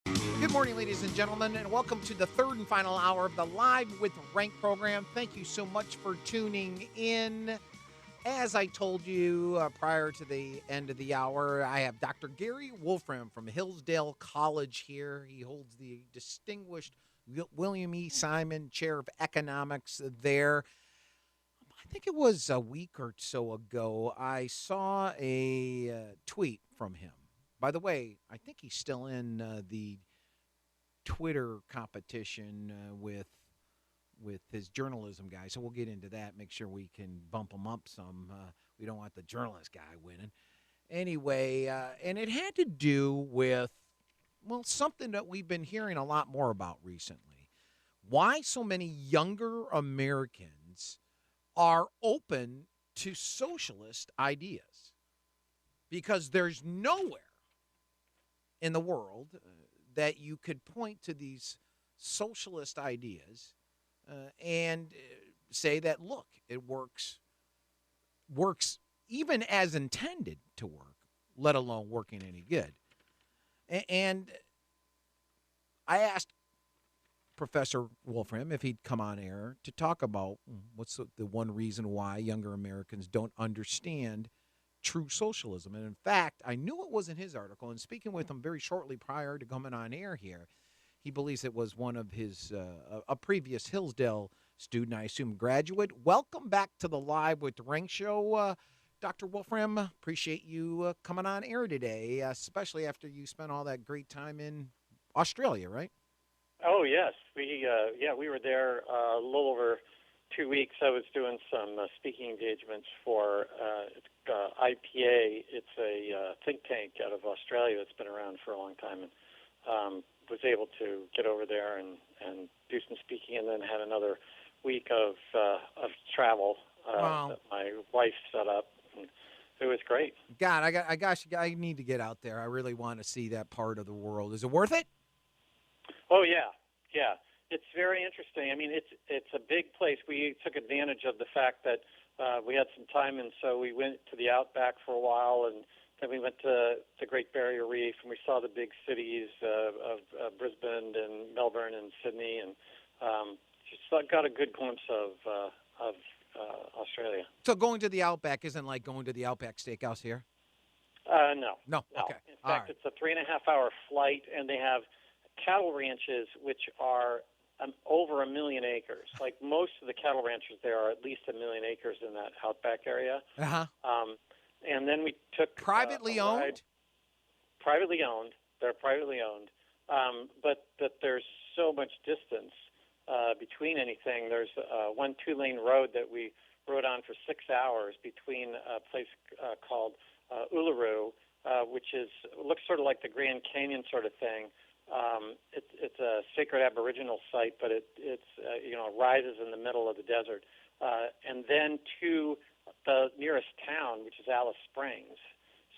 Good morning, ladies and gentlemen, and welcome to the third and final hour of the Live with Renk program. Thank you so much for tuning in. As I told you prior to the end of the hour, I have Dr. Gary Wolfram from Hillsdale College here. He holds the distinguished William E. Simon Chair of Economics there. I think it was a week or so ago, I saw a tweet from him. By the way, I think he's still in the Twitter competition with his journalism guy. So we'll get into that. Make sure we can bump him up some. We don't want the journalist guy winning. Anyway, and it had to do with, well, something that we've been hearing a lot more about recently. Why so many younger Americans are open to socialist ideas. Because there's nowhere in the world that you could point to these socialist ideas and say that, look, it works even as intended to work, let alone working any good. And I asked Professor Wolfram if he'd come on air to talk about what's the one reason why younger Americans don't understand true socialism. And in fact, I knew it was in his article, and speaking with him very shortly prior to coming on air here, he believes it was one of his, a previous Hillsdale student, I assume graduate. Welcome back to the Live with Renk show, Dr. Wolfram. Appreciate you coming on air today, especially after you spent all that great time in Australia, right? Oh yes, we were there a little over 2 weeks. I was doing some speaking engagements for IPA. It's a think tank out of Australia that's been around for a long time, and was able to get over there and do some speaking, and then had another week of travel Wow. that my wife set up. And it was great. God, I need to get out there. I really want to see that part of the world. Is it worth it? Oh yeah. It's very interesting. I mean, it's a big place. We took advantage of the fact that we had some time, and so we went to the outback for a while, and then we went to the Great Barrier Reef, and we saw the big cities of Brisbane and Melbourne and Sydney, and just got a good glimpse of Australia. So going to the Outback isn't like going to the Outback Steakhouse here? No. No. Okay. In All fact, right. it's a 3.5-hour flight, and they have cattle ranches which are over 1 million acres. Like most of the cattle ranchers, there are at least 1 million acres in that outback area. Uh-huh. And then we took Privately a ride. owned? Privately owned. They're privately owned, but there's so much distance between anything. There's one 2-lane road that we rode on for 6 hours between a place called Uluru, which looks sort of like the Grand Canyon sort of thing. It's a sacred Aboriginal site, but it rises in the middle of the desert, and then to the nearest town, which is Alice Springs.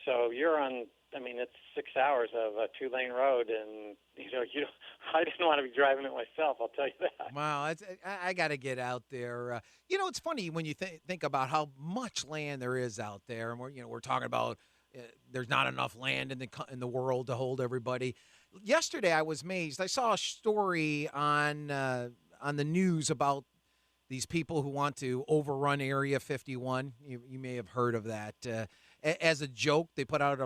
So you're on. I mean, it's 6 hours of a 2-lane road, and I didn't want to be driving it myself. I'll tell you that. Wow, I got to get out there. It's funny when you think about how much land there is out there, and we're talking about there's not enough land in the world to hold everybody. Yesterday, I was amazed. I saw a story on the news about these people who want to overrun Area 51. You may have heard of that. As a joke, they put out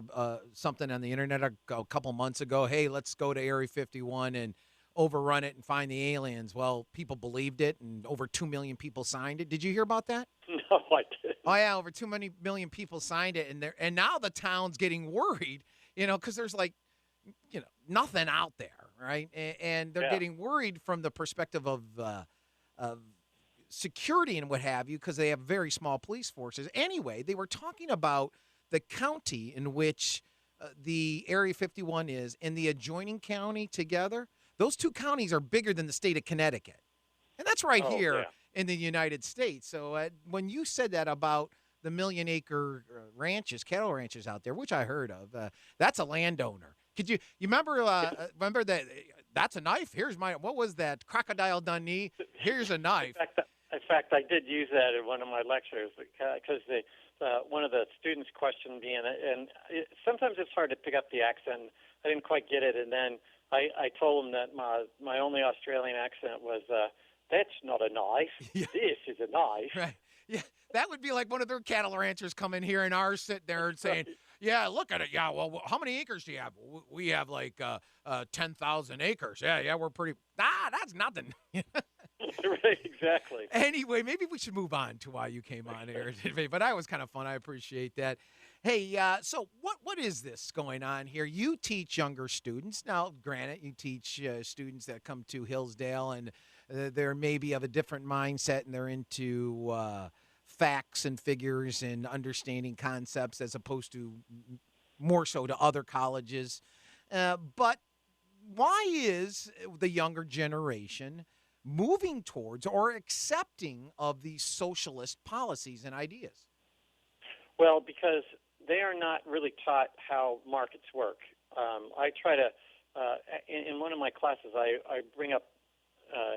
something on the internet a couple months ago. Hey, let's go to Area 51 and overrun it and find the aliens. Well, people believed it, and over 2 million people signed it. Did you hear about that? No, I didn't. Oh yeah, over 2 million people signed it, and now the town's getting worried, because there's nothing out there, right? And they're getting worried from the perspective of security and what have you, because they have very small police forces. Anyway, they were talking about the county in which the Area 51 is and the adjoining county together. Those two counties are bigger than the state of Connecticut. And that's right here in the United States. So when you said that about the 1 million acre ranches, cattle ranches out there, which I heard of, that's a landowner. Could you remember that that's a knife? Here's what was that? Crocodile Dundee. Here's a knife. In fact, I did use that in one of my lectures because one of the students questioned me, and sometimes it's hard to pick up the accent. I didn't quite get it, and then I told them that my only Australian accent was, that's not a knife. Yeah. This is a knife. Right. Yeah. That would be like one of their cattle ranchers coming here and ours sitting there and saying, Right. yeah, look at it. Yeah. Well, how many acres do you have? We have like 10,000 acres. Yeah. We're pretty. That's nothing. Right, exactly. Anyway, maybe we should move on to why you came on air today. But that was kind of fun. I appreciate that. Hey, so what is this going on here? You teach younger students. Now, granted, you teach students that come to Hillsdale, and they're maybe of a different mindset, and they're into facts and figures and understanding concepts as opposed to more so to other colleges. But why is the younger generation moving towards or accepting of these socialist policies and ideas? Well, because they are not really taught how markets work. I try to, in one of my classes, I bring up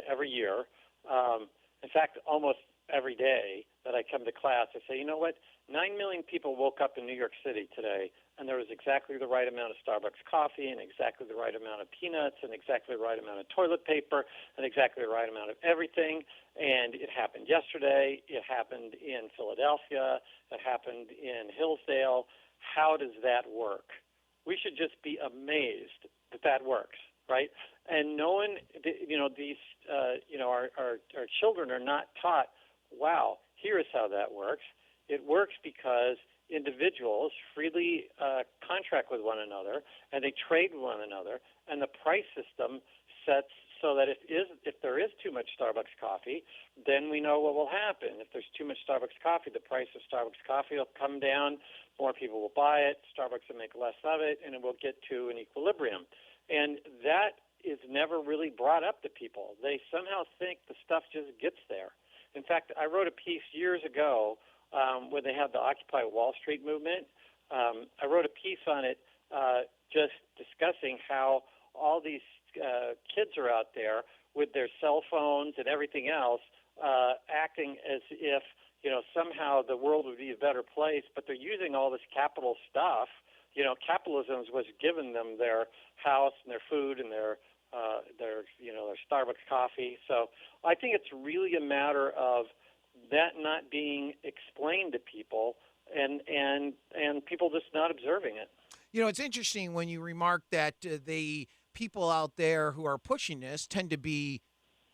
every year, in fact, almost every day that I come to class, I say, you know what, 9 million people woke up in New York City today, and there was exactly the right amount of Starbucks coffee and exactly the right amount of peanuts and exactly the right amount of toilet paper and exactly the right amount of everything. And it happened yesterday. It happened in Philadelphia. It happened in Hillsdale. How does that work? We should just be amazed that that works, right? And no one, these, our children are not taught, wow, here is how that works. It works because individuals freely contract with one another, and they trade with one another, and the price system sets so that if there is too much Starbucks coffee, then we know what will happen. If there's too much Starbucks coffee, the price of Starbucks coffee will come down, more people will buy it, Starbucks will make less of it, and it will get to an equilibrium. And that is never really brought up to people. They somehow think the stuff just gets there. In fact, I wrote a piece years ago where they had the Occupy Wall Street movement. I wrote a piece on it just discussing how all these kids are out there with their cell phones and everything else acting as if, somehow the world would be a better place, but they're using all this capital stuff. Capitalism was giving them their house and their food and their Starbucks coffee. So I think it's really a matter of that not being explained to people and people just not observing it. It's interesting when you remark that the people out there who are pushing this tend to be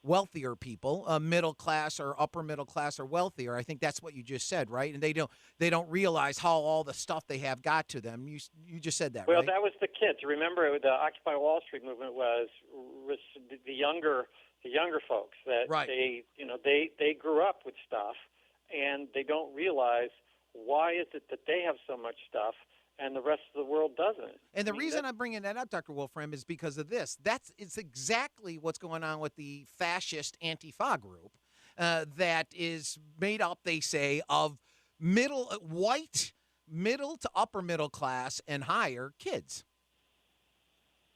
wealthier people, middle class or upper middle class or wealthier. I think that's what you just said, right? And they don't realize how all the stuff they have got to them. You just said that, well, right? Well, that was the kids. Remember, the Occupy Wall Street movement was the younger folks that right. they grew up with stuff, and they don't realize why is it that they have so much stuff and the rest of the world doesn't. And the reason I'm bringing that up, Dr. Wolfram, is because of this. It's exactly what's going on with the fascist Antifa group that is made up, they say, of white, middle to upper middle class and higher kids.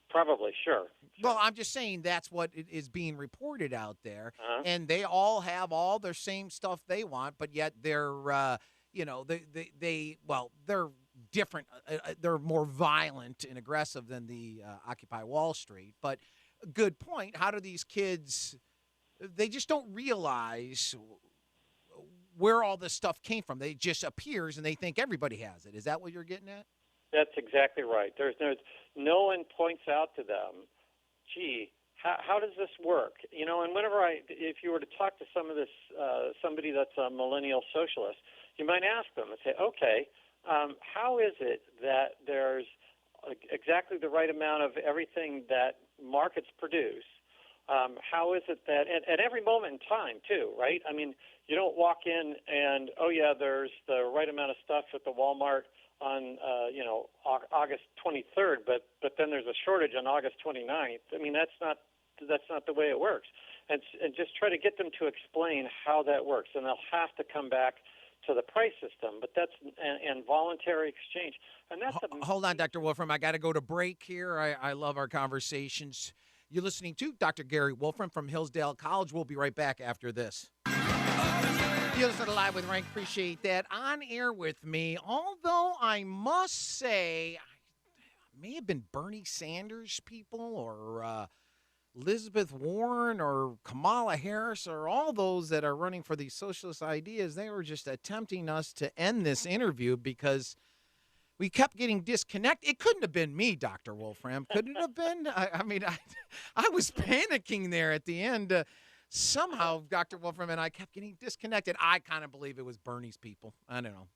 Probably, sure. Well, I'm just saying that's what is being reported out there. And they all have all their same stuff they want, but yet they're, they're different. They're more violent and aggressive than the Occupy Wall Street. But good point. How do these kids, they just don't realize where all this stuff came from. They just appears and they think everybody has it. Is that what you're getting at? That's exactly right. There's no one points out to them, gee, how does this work? And whenever if you were to talk to somebody that's a millennial socialist, you might ask them and say, okay, how is it that there's exactly the right amount of everything that markets produce? How is it that at every moment in time, too, right? I mean, you don't walk in and, oh, yeah, there's the right amount of stuff at the Walmart on, August 23rd, but then there's a shortage on August 29th. I mean, that's not the way it works. And just try to get them to explain how that works, and they'll have to come back to the price system, but that's and voluntary exchange. And that's hold on, Dr. Wolfram. I got to go to break here. I love our conversations. You're listening to Dr. Gary Wolfram from Hillsdale College. We'll be right back after this. You're listening to Live with Renk. Appreciate that. On air with me, although I must say, may have been Bernie Sanders people or Elizabeth Warren or Kamala Harris or all those that are running for these socialist ideas. They were just attempting us to end this interview because we kept getting disconnected. It couldn't have been me, Dr. Wolfram. Couldn't it have been? I was panicking there at the end. Somehow, Dr. Wolfram and I kept getting disconnected. I kind of believe it was Bernie's people. I don't know.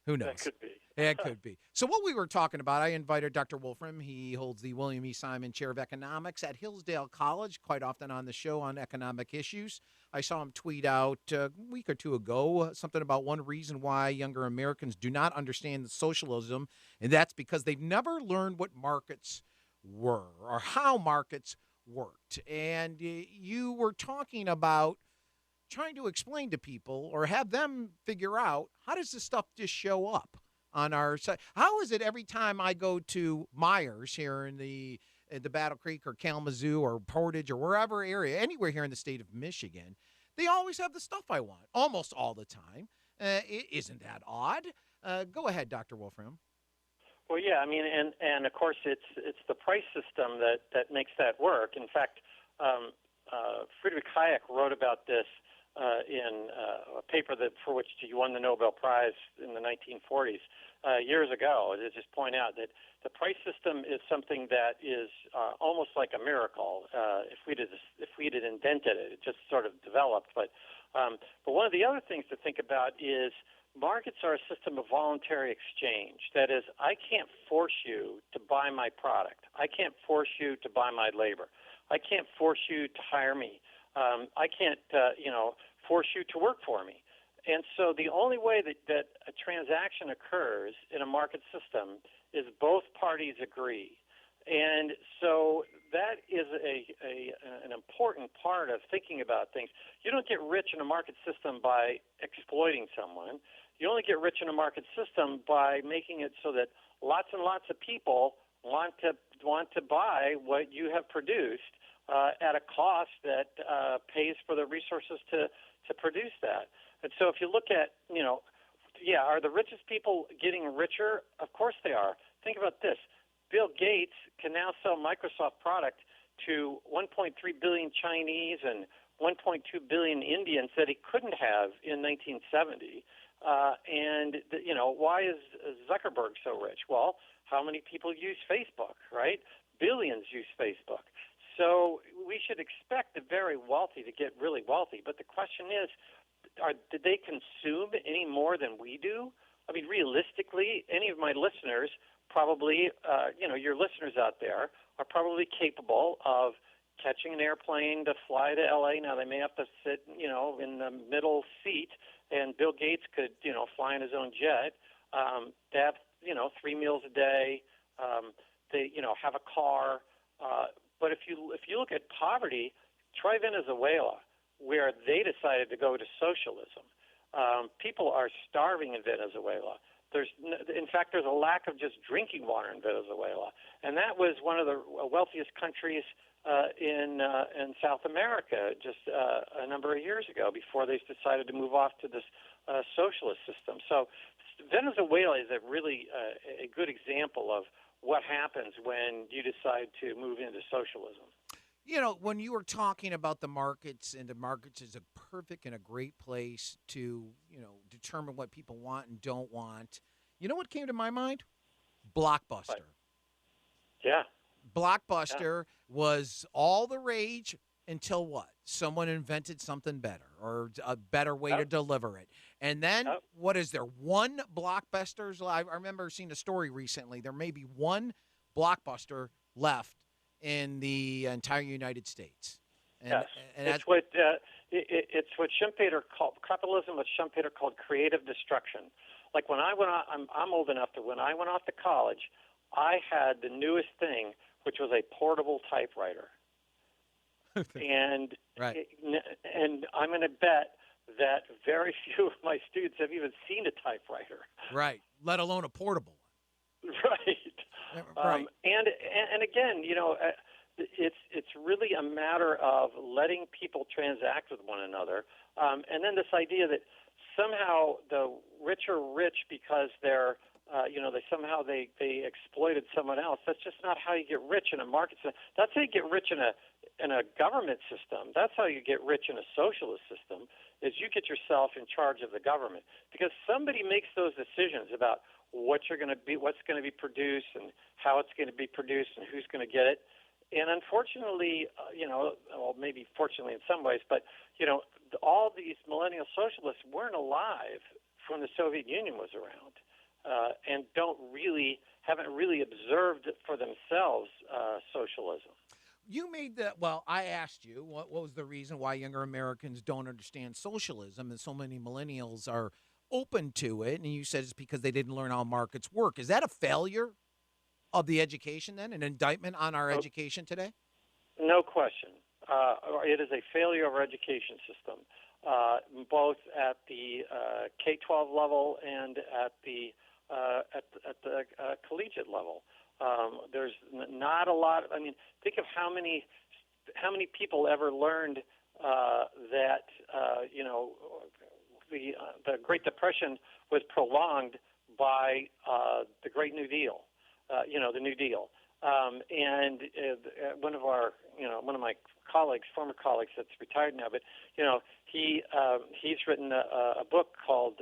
Who knows? That could be. It could be. So what we were talking about, I invited Dr. Wolfram. He holds the William E. Simon Chair of Economics at Hillsdale College, quite often on the show on economic issues. I saw him tweet out a week or two ago something about one reason why younger Americans do not understand socialism, and that's because they've never learned what markets were or how markets worked. And you were talking about trying to explain to people or have them figure out, how does this stuff just show up on our site? How is it every time I go to Myers here in the Battle Creek or Kalamazoo or Portage or wherever area, anywhere here in the state of Michigan, they always have the stuff I want almost all the time. Isn't that odd? Go ahead, Dr. Wolfram. Well, yeah, I mean, and of course, it's the price system that makes that work. In fact, Friedrich Hayek wrote about this in a paper for which he won the Nobel Prize in the 1940s, years ago. To just point out that the price system is something that is almost like a miracle. If we'd invented it, it just sort of developed. But one of the other things to think about is markets are a system of voluntary exchange. That is, I can't force you to buy my product. I can't force you to buy my labor. I can't force you to hire me. I can't, force you to work for me. And so the only way that a transaction occurs in a market system is both parties agree. And so that is an important part of thinking about things. You don't get rich in a market system by exploiting someone. You only get rich in a market system by making it so that lots and lots of people want to buy what you have produced at a cost that pays for the resources to produce that. And so if you look at, are the richest people getting richer? Of course they are. Think about this. Bill Gates can now sell Microsoft product to 1.3 billion Chinese and 1.2 billion Indians that he couldn't have in 1970. Why is Zuckerberg so rich? Well, how many people use Facebook, right? Billions use Facebook. So we should expect the very wealthy to get really wealthy. But the question is, did they consume any more than we do? I mean, realistically, any of my listeners probably, your listeners out there are probably capable of catching an airplane to fly to L.A. Now, they may have to sit, in the middle seat, and Bill Gates could, fly in his own jet. They have, 3 meals a day. They, have a car. But if you look at poverty, try Venezuela, where they decided to go to socialism. People are starving in Venezuela. In fact, there's a lack of just drinking water in Venezuela, and that was one of the wealthiest countries in South America just a number of years ago before they decided to move off to this socialist system. So Venezuela is a really a good example of what happens when you decide to move into socialism. When you were talking about the markets, and the markets is a perfect and a great place to, determine what people want and don't want. You know what came to my mind? Blockbuster. Right. Yeah. Blockbuster was all the rage until what? Someone invented something better or a better way to deliver it. And then what is there? One Blockbuster's? I remember seeing a story recently. There may be one Blockbuster left in the entire United States. And, yes, and it's what Schumpeter called capitalism. What Schumpeter called creative destruction. Like when I went on, I'm old enough to when I went off to college, I had the newest thing, which was a portable typewriter. And right. And I'm going to bet that very few of my students have even seen a typewriter. Right, let alone a portable one. Right. Right. And again, it's really a matter of letting people transact with one another, and then this idea that somehow the rich are rich because they're they exploited someone else. That's just not how you get rich in a market system. That's how you get rich in a government system. That's how you get rich in a socialist system, is you get yourself in charge of the government, because somebody makes those decisions about what's going to be produced and how it's going to be produced and who's going to get it. And unfortunately, maybe fortunately in some ways, but all these millennial socialists weren't alive when the Soviet Union was around, and haven't really observed for themselves socialism. You made I asked you what was the reason why younger Americans don't understand socialism and so many millennials are open to it, and you said it's because they didn't learn how markets work. Is that a failure of the education then, an indictment on our education today? No question. It is a failure of our education system, both at the K-12 level and at the collegiate level. There's not a lot. I mean, think of how many people ever learned that the Great Depression was prolonged by the Great New Deal. The New Deal. And one of my colleagues, former colleagues that's retired now, but he's written a book called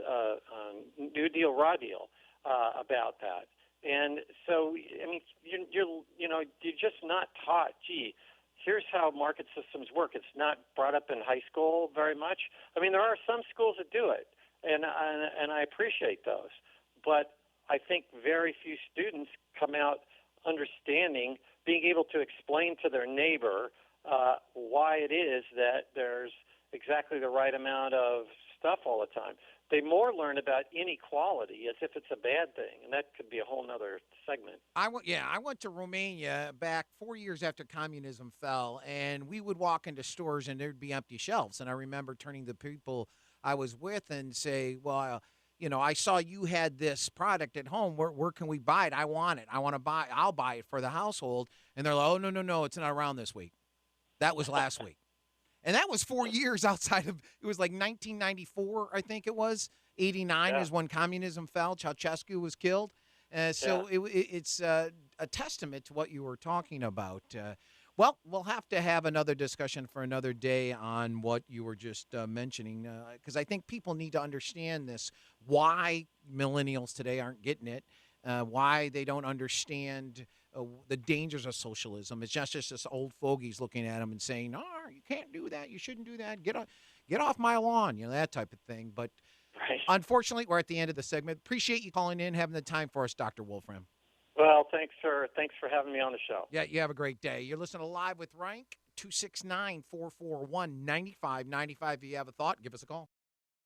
New Deal, Raw Deal about that. And so, I mean, you're just not taught, here's how market systems work. It's not brought up in high school very much. I mean, there are some schools that do it, and I appreciate those. But I think very few students come out understanding, being able to explain to their neighbor why it is that there's exactly the right amount of stuff all the time. They more learn about inequality as if it's a bad thing, and that could be a whole other segment. I went to Romania back 4 years after communism fell, and we would walk into stores and there'd be empty shelves. And I remember turning to people I was with and say, well, I saw you had this product at home. Where can we buy it? I want it. I'll buy it for the household. And they're like, oh, no, it's not around this week. That was last week. And that was 4 years outside of, it was like 1994, I think it was. 89 is when communism fell. Ceausescu was killed. So it's a testament to what you were talking about. Well, we'll have to have another discussion for another day on what you were just mentioning, because I think people need to understand this, why millennials today aren't getting it, why they don't understand the dangers of socialism. It's just this old fogies looking at them and saying, "No, you can't do that. You shouldn't do that. Get off my lawn," that type of thing. But unfortunately, we're at the end of the segment. Appreciate you calling in, having the time for us, Dr. Wolfram. Well, thanks for having me on the show. Yeah, you have a great day. You're listening to Live with Renk, 269-441-9595. If you have a thought, give us a call.